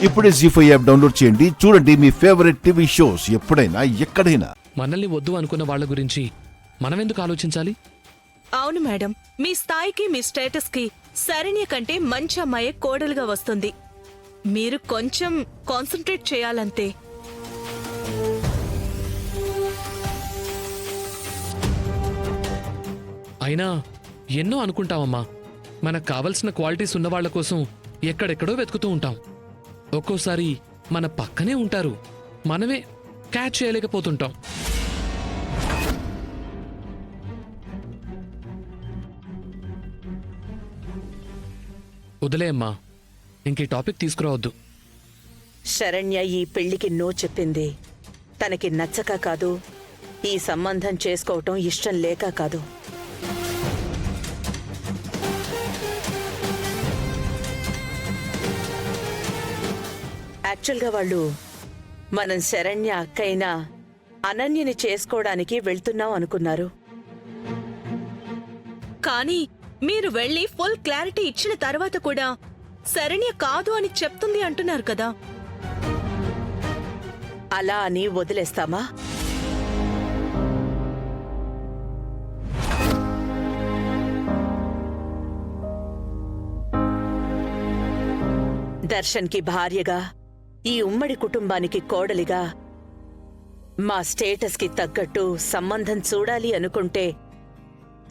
ఇప్పుడే జీ5 app download చేయండి. చూడండి మీ ఫేవరెట్ టీవీ షోస్ ఎప్పుడైనా ఎక్కడైనా. మనల్ని వద్దు అనుకున్న వాళ్ళ గురించి మనమెందుకు ఆలోచించాలి? అవును మేడం, మీ స్థాయికి మీ స్టేటస్ కి శరణ్య కంటే మంచి అమ్మాయే కోడలుగా వస్తుంది. మీరు కొంచెం కాన్సంట్రేట్ చేయాలంతే. అయినా ఎన్నో అనుకుంటామమ్మా. మనకు కావలసిన క్వాలిటీస్ ఉన్నవాళ్ల కోసం ఎక్కడెక్కడో వెతుకుతూ ఉంటాం. ఒక్కోసారి మన పక్కనే ఉంటారు, మనమే క్యాచ్ చేయలేకపోతుంటాం. వదిలే అమ్మా, ఇంక ఈ టాపిక్ తీసుకురావద్దు. శరణ్య ఈ పెళ్లికి నో చెప్పింది తనకి నచ్చక కాదు, ఈ సంబంధం చేసుకోవటం ఇష్టం లేక కాదు. యాక్చువల్గా వాళ్ళు మనం శరణ్య అక్కైనా అనన్యని చేసుకోవడానికి వెళ్తున్నాం అనుకున్నారు. కానీ మీరు వెళ్ళి ఫుల్ క్లారిటీ ఇచ్చిన తర్వాత కూడా శరణ్య కాదు అని చెప్తుంది అంటున్నారు కదా. అలా అని వదిలేస్తామా? దర్శన్కి భార్యగా, ఈ ఉమ్మడి కుటుంబానికి కోడలిగా మా స్టేటస్కి తగ్గట్టు సంబంధం చూడాలి అనుకుంటే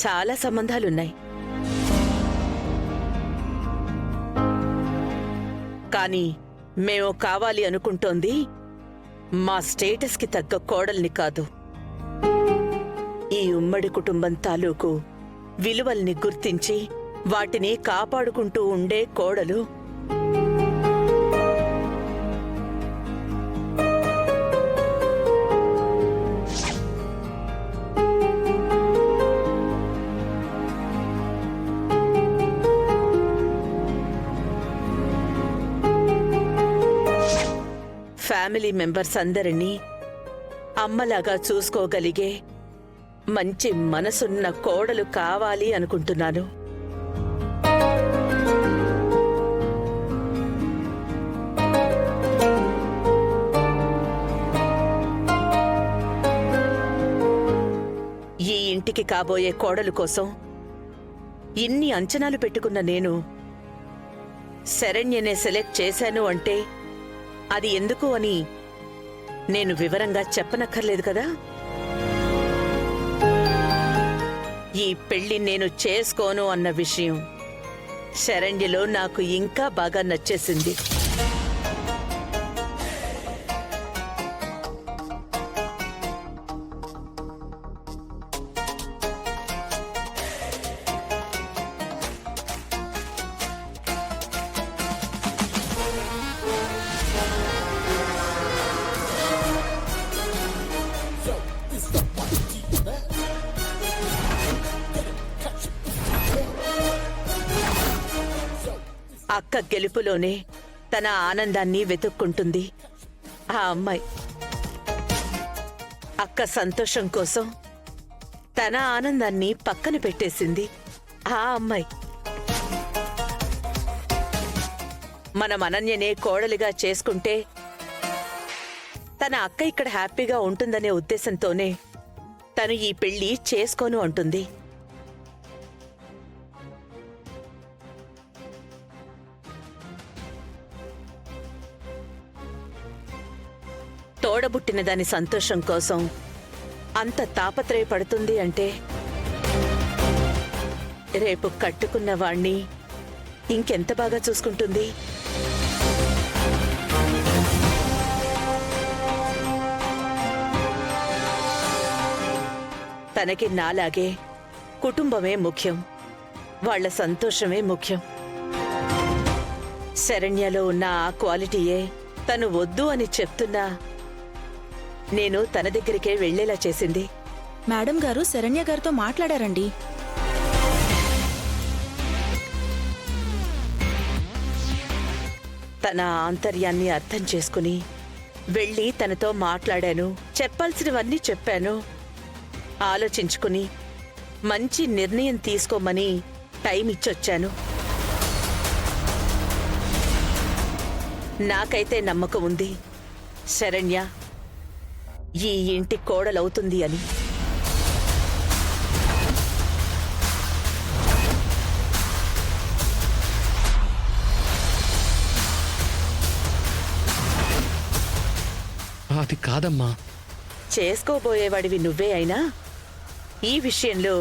చాలా సంబంధాలున్నాయి. కానీ మేము కావాలి అనుకుంటోంది మా స్టేటస్కి తగ్గ కోడల్ని కాదు, ఈ ఉమ్మడి కుటుంబం తాలూకు విలువల్ని గుర్తించి వాటిని కాపాడుకుంటూ ఉండే కోడలు. ఫ్యామిలీ మెంబర్స్ అందరినీ అమ్మలాగా చూసుకోగలిగే మంచి మనసున్న కోడలు కావాలి అనుకుంటున్నాను. ఈ ఇంటికి కాబోయే కోడలు కోసం ఇన్ని అంచనాలు పెట్టుకున్న నేను శరణ్యనే సెలెక్ట్ చేశాను అంటే అది ఎందుకు అని నేను వివరంగా చెప్పనక్కర్లేదు కదా. ఈ పెళ్లి నేను చేసుకోను అన్న విషయం శరణ్యలో నాకు ఇంకా బాగా నచ్చేసింది. అక్క గెలుపులోనే తన ఆనందాన్ని వెతుక్కుంటుంది ఆ అమ్మాయి. అక్క సంతోషం కోసం తన ఆనందాన్ని పక్కన పెట్టేసింది ఆ అమ్మాయి. మనం అనన్యనే కోడలిగా చేసుకుంటే తన అక్క ఇక్కడ హ్యాపీగా ఉంటుందనే ఉద్దేశంతోనే తను ఈ పెళ్లి చేసుకోను అంటుంది. తోడబుట్టిన దాని సంతోషం కోసం అంత తాపత్రయపడుతుంది అంటే రేపు కట్టుకున్న వాణ్ణి ఇంకెంత బాగా చూసుకుంటుంది. తనకి నాలాగే కుటుంబమే ముఖ్యం, వాళ్ల సంతోషమే ముఖ్యం. శరణ్యలో ఉన్న ఆ క్వాలిటీయే తను వద్దు అని చెప్తున్నా నేను తన దగ్గరికే వెళ్లేలా చేసింది. మేడం గారు శరణ్య గారితో మాట్లాడారండి. తన ఆంతర్యాన్ని అర్థం చేసుకుని వెళ్ళి తనతో మాట్లాడాను. చెప్పాల్సినవన్నీ చెప్పాను. ఆలోచించుకుని మంచి నిర్ణయం తీసుకోమని టైం ఇచ్చొచ్చాను. నాకైతే నమ్మకం ఉంది శరణ్య ఈ ఇంటి కోడలవుతుంది అని. అది కాదమ్మా. చేసుకోబోయేవాడివి నువ్వే అయినా ఈ విషయంలో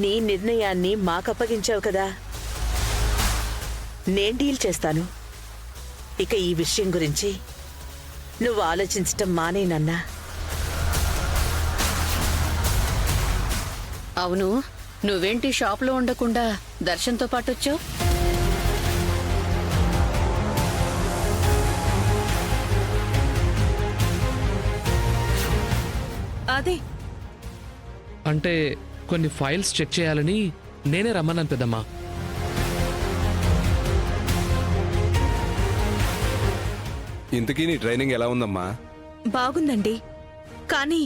నీ నిర్ణయాన్ని మాకప్పగించావు కదా, నేను డీల్ చేస్తాను. ఇక ఈ విషయం గురించి నువ్వు ఆలోచించటం మానేనన్నా. అవును, నువ్వేంటి షాప్లో ఉండకుండా దర్శన్తో పాటొచ్చావు? అదే అంటే కొన్ని ఫైల్స్ చెక్ చేయాలని నేనే రమ్మన్నాను పెద్దమ్మా. ఇంతకీ నీ ట్రైనింగ్ ఎలా ఉందమ్మా? బాగుందండి, కానీ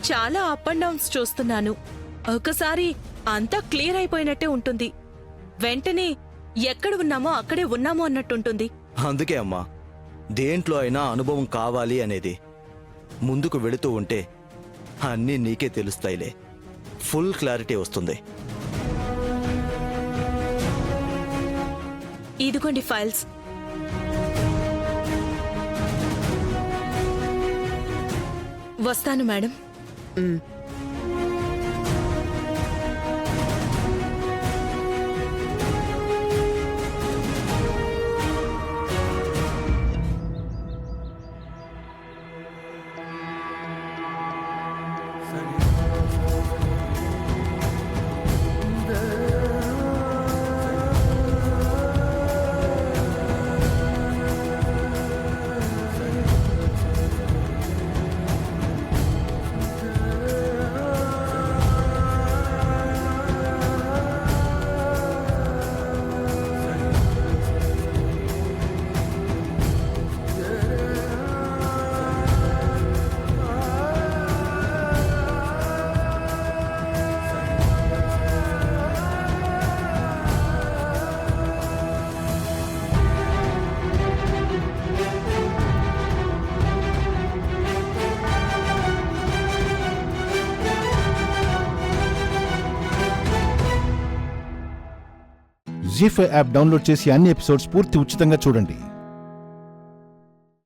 చాలా అప్ అండ్ డౌన్స్ చూస్తున్నాను. ఒకసారి అంతా క్లియర్ అయిపోయినట్టే ఉంటుంది, వెంటనే ఎక్కడ ఉన్నామో అక్కడే ఉన్నామో అన్నట్టుంటుంది. అందుకే అమ్మా, దేంట్లో అయినా అనుభవం కావాలి అనేది. ముందుకు వెళుతూ ఉంటే అన్నీ నీకే తెలుస్తాయిలే, ఫుల్ క్లారిటీ వస్తుంది. ఇదిగోండి ఫైల్స్. వస్తాను మేడం. జీ5 యాప్ డౌన్లోడ్ చేసి అన్ని ఎపిసోడ్స్ పూర్తి ఉచితంగా చూడండి.